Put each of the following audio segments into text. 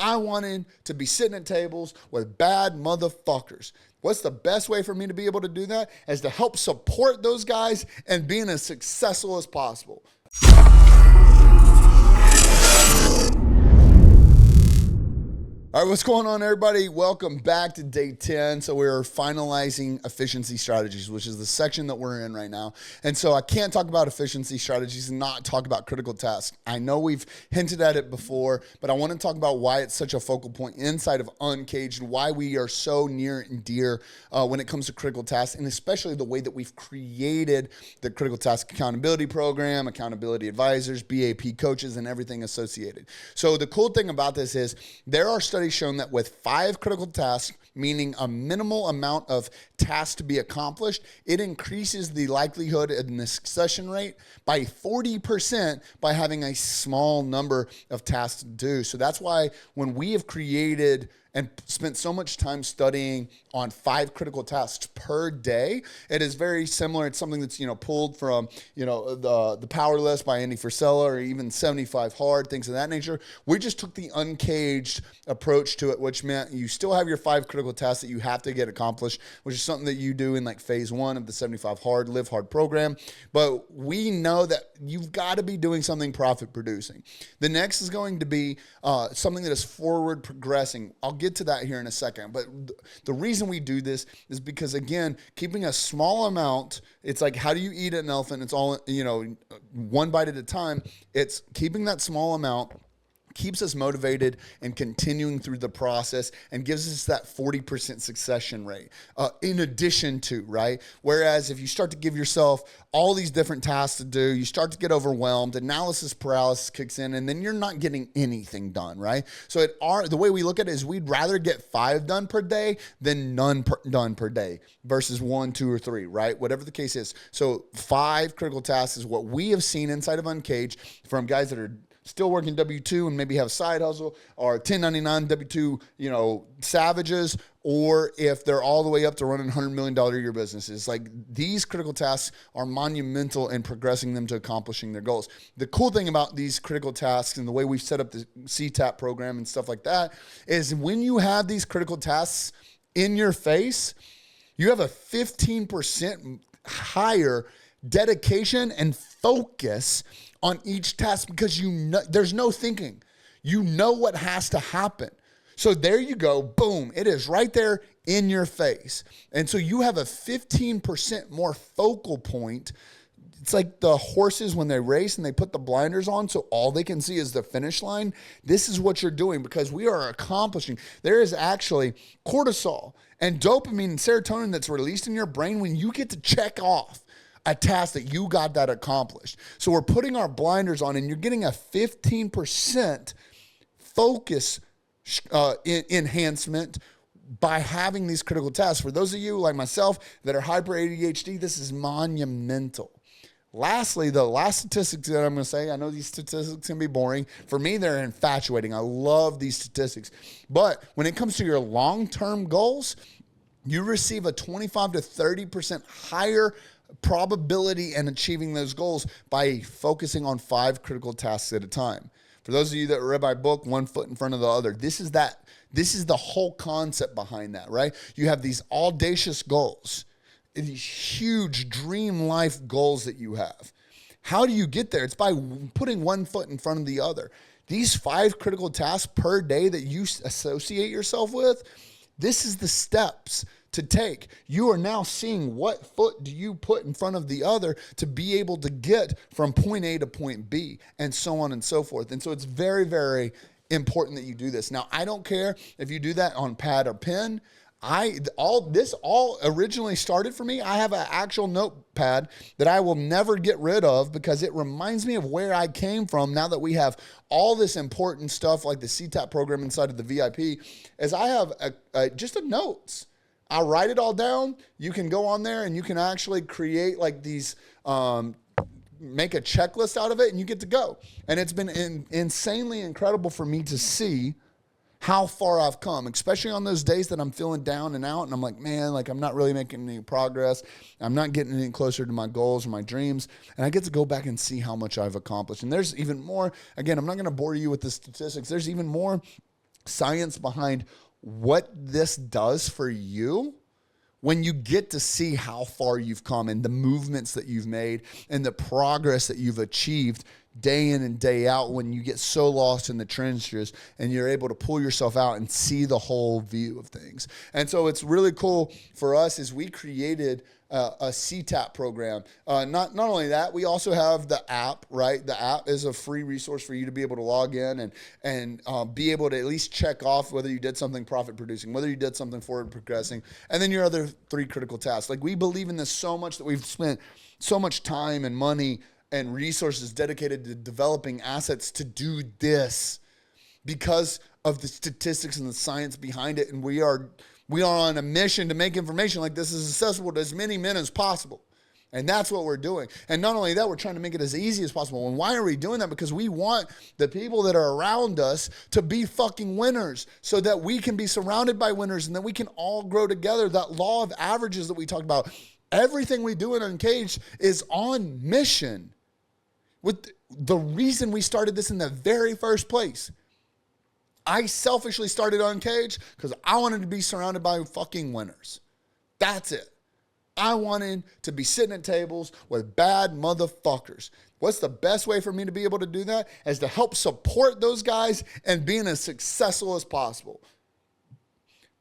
I wanted to be sitting at tables with bad motherfuckers. What's the best way for me to be able to do that? Is to help support those guys and being as successful as possible. All right, what's going on, everybody? Welcome back to day 10. So we're finalizing efficiency strategies, which is the section that we're in right now. And so I can't talk about efficiency strategies and not talk about critical tasks. I know we've hinted at it before, but I want to talk about why it's such a focal point inside of Uncaged and why we are so near and dear when it comes to critical tasks, and especially the way that we've created the critical task accountability program, accountability advisors, BAP coaches, and everything associated. So the cool thing about this is there are studies shown that with 5 critical tasks, meaning a minimal amount of tasks to be accomplished, it increases the likelihood and the succession rate by 40% by having a small number of tasks to do. So that's why when we have created and spent so much time studying on 5 critical tasks per day, it is very similar. It's something that's, pulled from, the Power List by Andy Frisella, or even 75 Hard, things of that nature. We just took the Uncaged approach to it, which meant you still have your 5 critical tasks that you have to get accomplished, which is something that you do in like phase 1 of the 75 Hard, Live Hard program. But we know that you've got to be doing something profit producing. The next is going to be something that is forward progressing. I'll get to that here in a second, but the reason we do this is because, again, keeping a small amount, it's like, how do you eat an elephant? It's all, one bite at a time. It's keeping that small amount keeps us motivated and continuing through the process and gives us that 40% succession rate in addition to, right? Whereas if you start to give yourself all these different tasks to do, you start to get overwhelmed, analysis paralysis kicks in, and then you're not getting anything done, right? So the way we look at it is we'd rather get 5 done per day than none done per day versus 1, 2, or 3, right? Whatever the case is. So 5 critical tasks is what we have seen inside of Uncaged from guys that are still working W-2 and maybe have a side hustle, or 1099 W-2, savages, or if they're all the way up to running $100 million a year businesses. Like, these critical tasks are monumental in progressing them to accomplishing their goals. The cool thing about these critical tasks and the way we've set up the CTAP program and stuff like that is when you have these critical tasks in your face, you have a 15% higher dedication and focus on each task because there's no thinking. You know what has to happen. So there you go. Boom. It is right there in your face. And so you have a 15% more focal point. It's like the horses when they race and they put the blinders on so all they can see is the finish line. This is what you're doing because we are accomplishing. There is actually cortisol and dopamine and serotonin that's released in your brain when you get to check off a task that you got that accomplished. So we're putting our blinders on and you're getting a 15% focus enhancement by having these critical tasks. For those of you like myself that are hyper ADHD, this is monumental. Lastly, the last statistics that I'm going to say, I know these statistics can be boring. For me, they're infatuating. I love these statistics. But when it comes to your long-term goals, you receive a 25 to 30% higher probability in achieving those goals by focusing on 5 critical tasks at a time. For those of you that read my book, One Foot in Front of the Other, this is the whole concept behind that, right? You have these audacious goals, these huge dream life goals that you have. How do you get there? It's by putting 1 foot in front of the other. These 5 critical tasks per day that you associate yourself with, this is the steps to take. You are now seeing what foot do you put in front of the other to be able to get from point A to point B, and so on and so forth. And so it's very, very important that you do this. Now, I don't care if you do that on pad or pen. This all originally started for me. I have an actual notepad that I will never get rid of because it reminds me of where I came from. Now that we have all this important stuff like the CTAP program inside of the VIP, as I have just a notes. I write it all down. You can go on there and you can actually create like these, make a checklist out of it, and you get to go. And it's been insanely incredible for me to see how far I've come, especially on those days that I'm feeling down and out and I'm like, man, like I'm not really making any progress. I'm not getting any closer to my goals or my dreams. And I get to go back and see how much I've accomplished. And there's even more. Again, I'm not going to bore you with the statistics. There's even more science behind what this does for you, when you get to see how far you've come and the movements that you've made and the progress that you've achieved day in and day out, when you get so lost in the trenches and you're able to pull yourself out and see the whole view of things. And so it's really cool for us is we created a CTAP program. Not only that, we also have the app, right? The app is a free resource for you to be able to log in and be able to at least check off whether you did something profit producing, whether you did something forward progressing, and then your other 3 critical tasks. Like, we believe in this so much that we've spent so much time and money and resources dedicated to developing assets to do this because of the statistics and the science behind it. And we are on a mission to make information like this as accessible to as many men as possible. And that's what we're doing. And not only that, we're trying to make it as easy as possible. And why are we doing that? Because we want the people that are around us to be fucking winners so that we can be surrounded by winners and that we can all grow together. That law of averages that we talked about, everything we do in Uncaged is on mission. With the reason we started this in the very first place. I selfishly started Uncaged because I wanted to be surrounded by fucking winners. That's it. I wanted to be sitting at tables with bad motherfuckers. What's the best way for me to be able to do that? Is to help support those guys and being as successful as possible.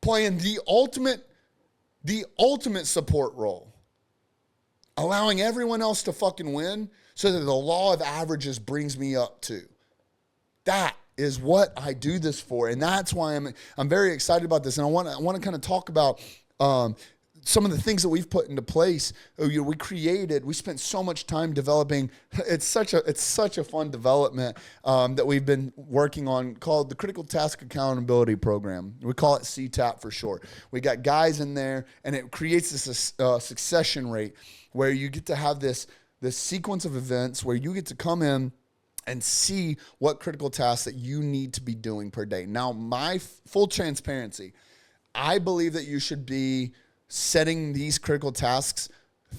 Playing the ultimate support role. Allowing everyone else to fucking win so that the law of averages brings me up too. That is what I do this for, and that's why I'm very excited about this. And I want to kind of talk about some of the things that we've put into place. We spent so much time developing. It's such a fun development that we've been working on called the Critical Task Accountability Program. We call it CTAP for short. We got guys in there, and it creates this succession rate where you get to have this sequence of events where you get to come in and see what critical tasks that you need to be doing per day. Now, my full transparency, I believe that you should be setting these critical tasks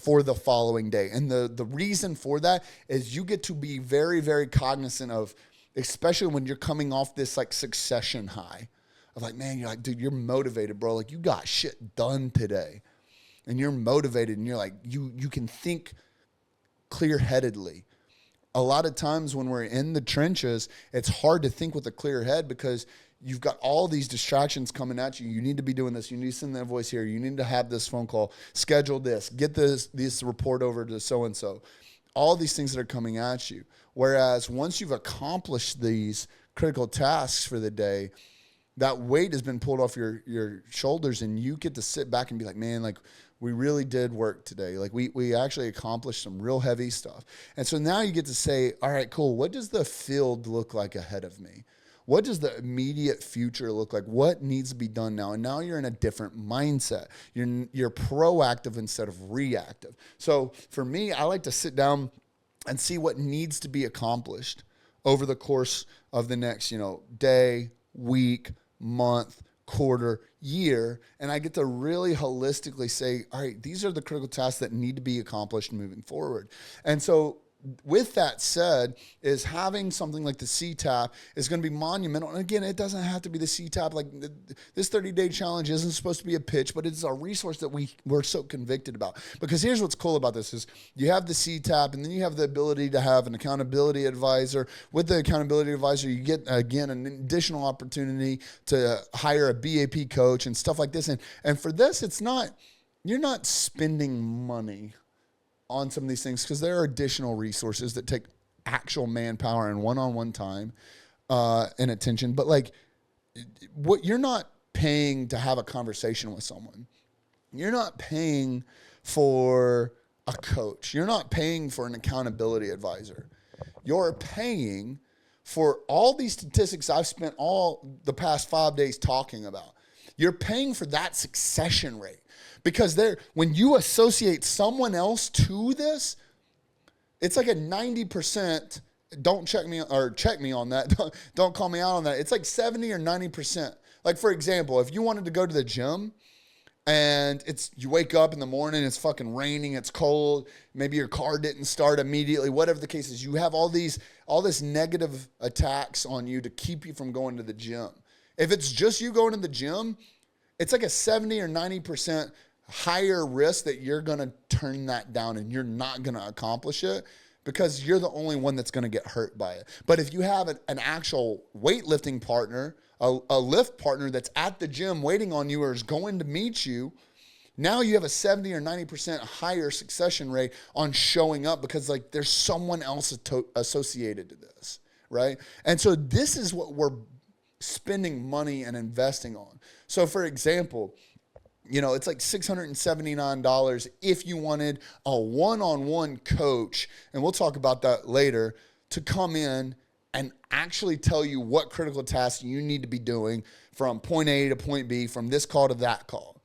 for the following day. And the reason for that is you get to be very, very cognizant of, especially when you're coming off this like succession high of like, man, you're like, dude, you're motivated, bro. Like, you got shit done today. And you're motivated and you're like, you can think clear-headedly. A lot of times when we're in the trenches, it's hard to think with a clear head because you've got all these distractions coming at you. You need to be doing this. You need to send that voice here. You need to have this phone call, schedule this, get this report over to so-and-so. All these things that are coming at you. Whereas once you've accomplished these critical tasks for the day, that weight has been pulled off your shoulders and you get to sit back and be like, man, like, we really did work today. Like we actually accomplished some real heavy stuff. And so now you get to say, all right, cool. What does the field look like ahead of me? What does the immediate future look like? What needs to be done now? And now you're in a different mindset. You're proactive instead of reactive. So for me, I like to sit down and see what needs to be accomplished over the course of the next, day, week, month, quarter, year, and I get to really holistically say, all right, these are the critical tasks that need to be accomplished moving forward. And so with that said, is having something like the CTAP is going to be monumental. And again, it doesn't have to be the CTAP. Like this 30-day challenge isn't supposed to be a pitch, but it's a resource that we're so convicted about. Because here's what's cool about this is you have the CTAP, and then you have the ability to have an accountability advisor. With the accountability advisor, you get, again, an additional opportunity to hire a BAP coach and stuff like this. And for this, you're not spending money on some of these things because there are additional resources that take actual manpower and one-on-one time and attention. But like, what you're not paying to have a conversation with someone. You're not paying for a coach. You're not paying for an accountability advisor. You're paying for all these statistics I've spent all the past 5 days talking about. You're paying for that succession rate. Because when you associate someone else to this, it's like a 90%, don't check me on that. Don't call me out on that. It's like 70 or 90%. Like, for example, if you wanted to go to the gym and you wake up in the morning, it's fucking raining, it's cold, maybe your car didn't start immediately, whatever the case is, you have all this negative attacks on you to keep you from going to the gym. If it's just you going to the gym, it's like a 70 or 90% higher risk that you're going to turn that down and you're not going to accomplish it because you're the only one that's going to get hurt by it. But if you have an actual weightlifting partner, a lift partner that's at the gym waiting on you or is going to meet you, now you have a 70 or 90% higher succession rate on showing up because like there's someone else associated to this, right? And so this is what we're spending money and investing on. So for example, it's like $679 if you wanted a one-on-one coach, and we'll talk about that later, to come in and actually tell you what critical tasks you need to be doing from point A to point B, from this call to that call.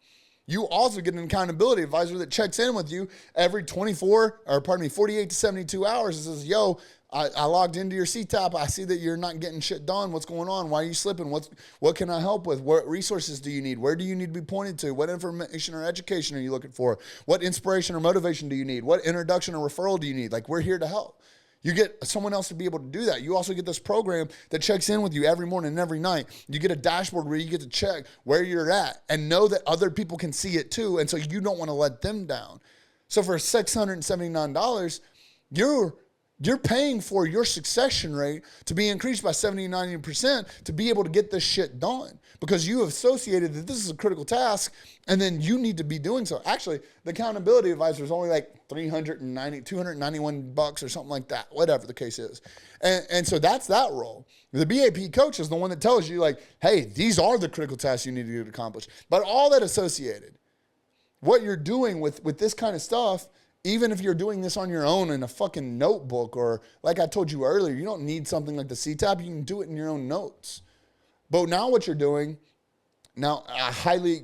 You also get an accountability advisor that checks in with you every 48 to 72 hours and says, yo, I logged into your CTAP. I see that you're not getting shit done. What's going on? Why are you slipping? What can I help with? What resources do you need? Where do you need to be pointed to? What information or education are you looking for? What inspiration or motivation do you need? What introduction or referral do you need? Like, we're here to help. You get someone else to be able to do that. You also get this program that checks in with you every morning and every night. You get a dashboard where you get to check where you're at and know that other people can see it too. And so you don't want to let them down. So for $679, you're paying for your succession rate to be increased by 70, 90% to be able to get this shit done because you have associated that this is a critical task and then you need to be doing so. Actually, the accountability advisor is only like $291 or something like that, whatever the case is. And so that's that role. The BAP coach is the one that tells you like, hey, these are the critical tasks you need to accomplish. But all that associated, what you're doing with this kind of stuff, even if you're doing this on your own in a fucking notebook, or like I told you earlier, you don't need something like the CTAP. You can do it in your own notes. But now what you're doing, now I highly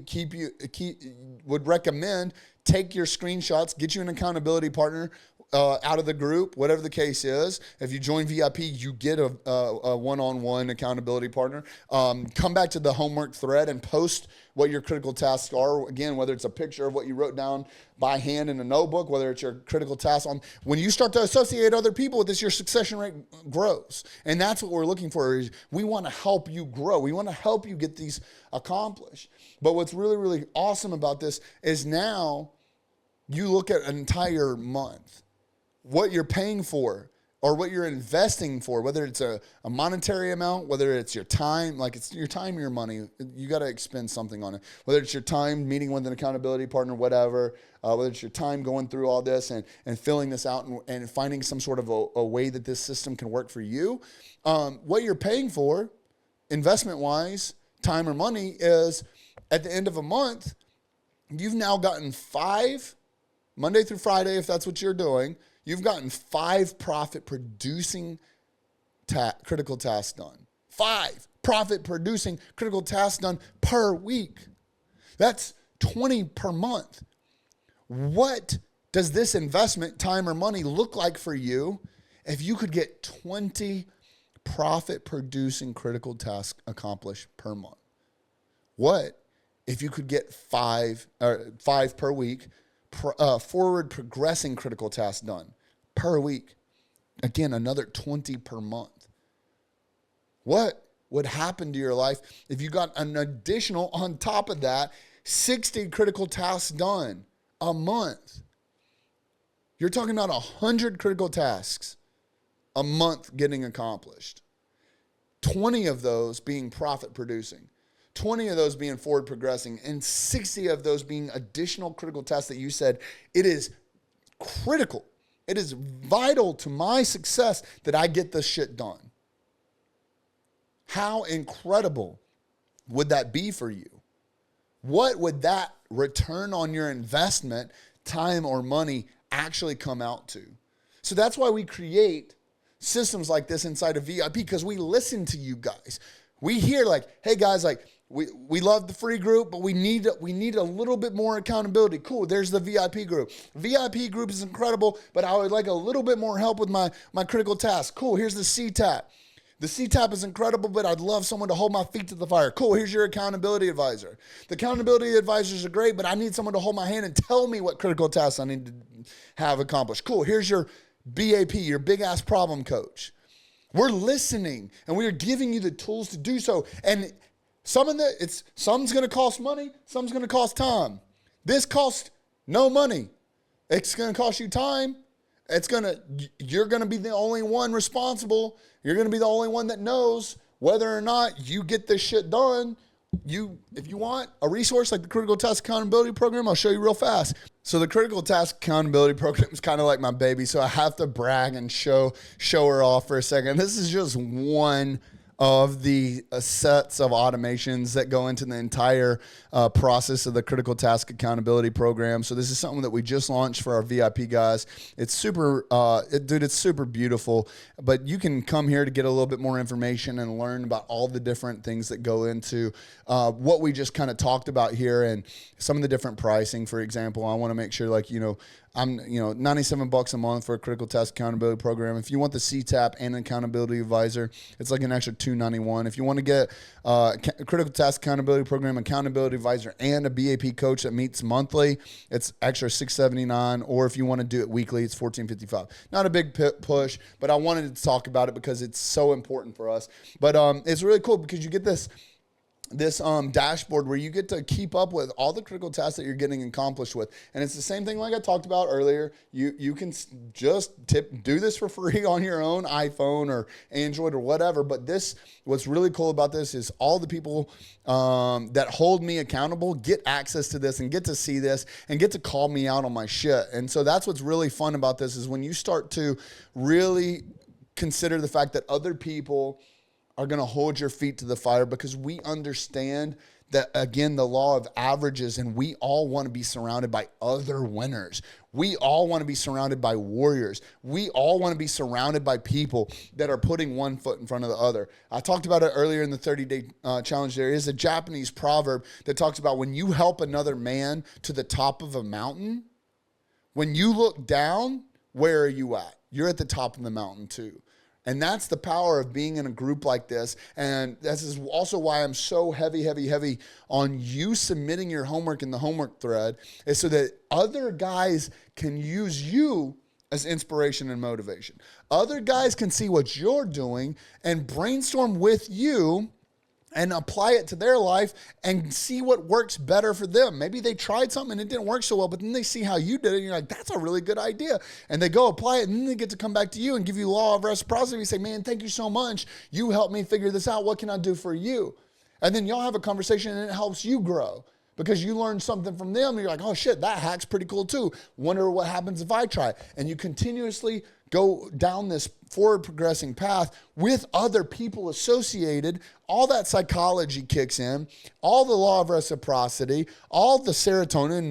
would recommend take your screenshots, get you an accountability partner out of the group, whatever the case is. If you join VIP, you get a one-on-one accountability partner. Come back to the homework thread and post what your critical tasks are. Again, whether it's a picture of what you wrote down by hand in a notebook, whether it's your critical tasks on. When you start to associate other people with this, your succession rate grows. And that's what we're looking for. Is we want to help you grow. We want to help you get these accomplished. But what's really, really awesome about this is now you look at an entire month, what you're paying for or what you're investing for, whether it's a monetary amount, whether it's your time, like it's your time, your money, you got to expend something on it. Whether it's your time meeting with an accountability partner, whatever, whether it's your time going through all this and filling this out and finding some sort of a way that this system can work for you. What you're paying for, investment-wise, time or money, is at the end of a month, you've now gotten 5, Monday through Friday, if that's what you're doing, you've gotten 5 profit-producing critical tasks done. 5 profit-producing critical tasks done per week. That's 20 per month. What does this investment, time or money, look like for you if you could get 20 profit-producing critical tasks accomplished per month? What if you could get 5 per week, forward progressing critical tasks done per week? Again, another 20 per month. What would happen to your life if you got an additional, on top of that, 60 critical tasks done a month? You're talking about 100 critical tasks a month getting accomplished. 20 of those being profit producing. 20 of those being forward progressing, and 60 of those being additional critical tasks that you said, it is critical. It is vital to my success that I get this shit done. How incredible would that be for you? What would that return on your investment, time or money, actually come out to? So that's why we create systems like this inside of VIP, because we listen to you guys. We hear like, hey guys, like, we love the free group, but we need a little bit more accountability. Cool, there's the VIP group. VIP group is incredible, but I would like a little bit more help with my critical tasks. Cool, here's the CTAP. The CTAP is incredible, but I'd love someone to hold my feet to the fire. Cool, here's your accountability advisor. The accountability advisors are great, but I need someone to hold my hand and tell me what critical tasks I need to have accomplished. Cool, here's your BAP, your big ass problem coach. We're listening, and we are giving you the tools to do so. And Some's going to cost money, some's going to cost time. This costs no money. It's going to cost you time. You're going to be the only one responsible. You're going to be the only one that knows whether or not you get this shit done. If you want a resource like the Critical Task Accountability Program, I'll show you real fast. So the Critical Task Accountability Program is kind of like my baby, so I have to brag and show her off for a second. This is just one of the sets of automations that go into the entire process of the Critical Task Accountability Program. So this is something that we just launched for our VIP guys. It's super, it's super beautiful, but you can come here to get a little bit more information and learn about all the different things that go into what we just kind of talked about here and some of the different pricing. For example, I want to make sure I'm $97 a month for a Critical Task Accountability Program. If you want the CTAP and an accountability advisor, it's like an extra $291. If you want to get a Critical Task Accountability Program, accountability advisor, and a BAP coach that meets monthly, it's extra $679. Or if you want to do it weekly, it's $1455. Not a big push, but I wanted to talk about it because it's so important for us. But it's really cool because you get this dashboard where you get to keep up with all the critical tasks that you're getting accomplished with. And it's the same thing like I talked about earlier. You can just do this for free on your own iPhone or Android or whatever. But what's really cool about this is all the people that hold me accountable get access to this and get to see this and get to call me out on my shit. And so that's what's really fun about this is when you start to really consider the fact that other people are going to hold your feet to the fire, because we understand that, again, the law of averages, and we all want to be surrounded by other winners. We all want to be surrounded by warriors. We all want to be surrounded by people that are putting one foot in front of the other. I talked about it earlier in the 30-day challenge. There is a Japanese proverb that talks about when you help another man to the top of a mountain, when you look down, where are you at? You're at the top of the mountain too. And that's the power of being in a group like this. And this is also why I'm so heavy on you submitting your homework in the homework thread, is so that other guys can use you as inspiration and motivation. Other guys can see what you're doing and brainstorm with you and apply it to their life and see what works better for them. Maybe they tried something and it didn't work so well, but then they see how you did it and you're like, that's a really good idea. And they go apply it and then they get to come back to you and give you law of reciprocity. You say, man, thank you so much. You helped me figure this out. What can I do for you? And then y'all have a conversation and it helps you grow because you learned something from them. And you're like, oh shit, that hack's pretty cool too. Wonder what happens if I try. And you continuously go down this forward progressing path with other people associated. All that psychology kicks in, all the law of reciprocity, all the serotonin,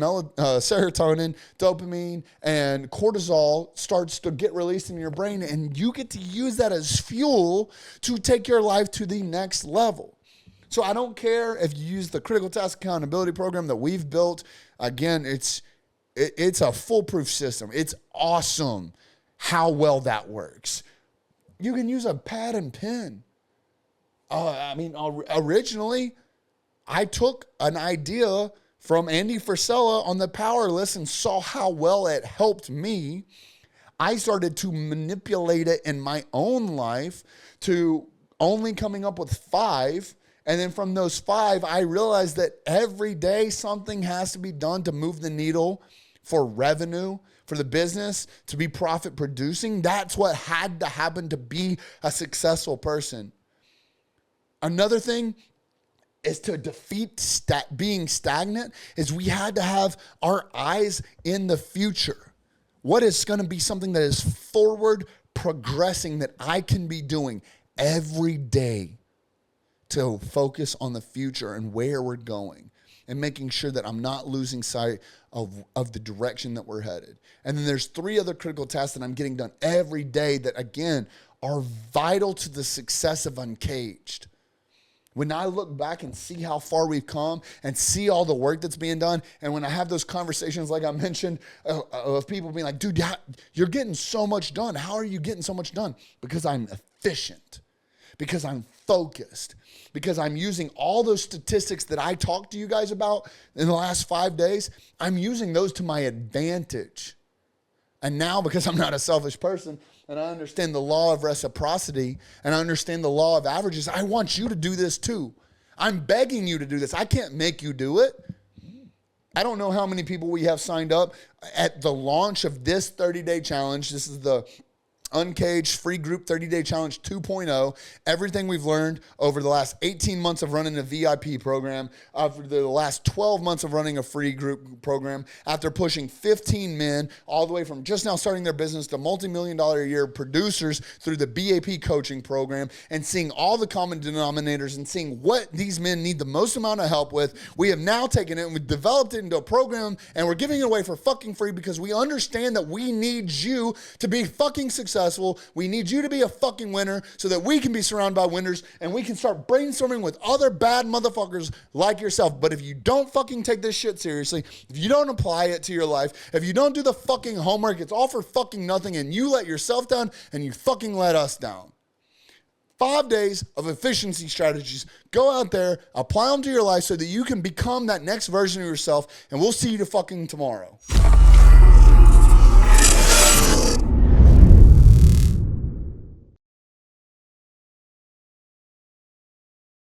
dopamine, and cortisol starts to get released in your brain, and you get to use that as fuel to take your life to the next level. So I don't care if you use the Critical Task Accountability Program that we've built. Again, it's a foolproof system. It's awesome how well that works. You can use a pad and pen. Originally, I took an idea from Andy Frisella on the power list and saw how well it helped me. I started to manipulate it in my own life to only coming up with 5. And then from those 5, I realized that every day something has to be done to move the needle for revenue, for the business to be profit producing. That's what had to happen to be a successful person. Another thing is to defeat being stagnant is we had to have our eyes in the future. What is going to be something that is forward progressing that I can be doing every day to focus on the future and where we're going, and making sure that I'm not losing sight of the direction that we're headed. And then there's 3 other critical tasks that I'm getting done every day that, again, are vital to the success of Uncaged. When I look back and see how far we've come and see all the work that's being done, and when I have those conversations like I mentioned of people being like, dude, you're getting so much done. How are you getting so much done? Because I'm efficient, because I'm focused, because I'm using all those statistics that I talked to you guys about in the last 5 days. I'm using those to my advantage. And now, because I'm not a selfish person and I understand the law of reciprocity and I understand the law of averages, I want you to do this too. I'm begging you to do this. I can't make you do it. I don't know how many people we have signed up at the launch of this 30-day challenge. This is the Uncaged free group 30-day challenge 2.0. Everything we've learned over the last 18 months of running a VIP program, over the last 12 months of running a free group program, after pushing 15 men all the way from just now starting their business to multi-million-dollar a year producers through the BAP coaching program, and seeing all the common denominators and seeing what these men need the most amount of help with. We have now taken it and we've developed it into a program, and we're giving it away for fucking free because we understand that we need you to be fucking successful. We need you to be a fucking winner so that we can be surrounded by winners and we can start brainstorming with other bad motherfuckers like yourself. But if you don't fucking take this shit seriously, if you don't apply it to your life, if you don't do the fucking homework, it's all for fucking nothing, and you let yourself down and you fucking let us down. 5 days of efficiency strategies. Go out there, apply them to your life so that you can become that next version of yourself, and we'll see you fucking tomorrow.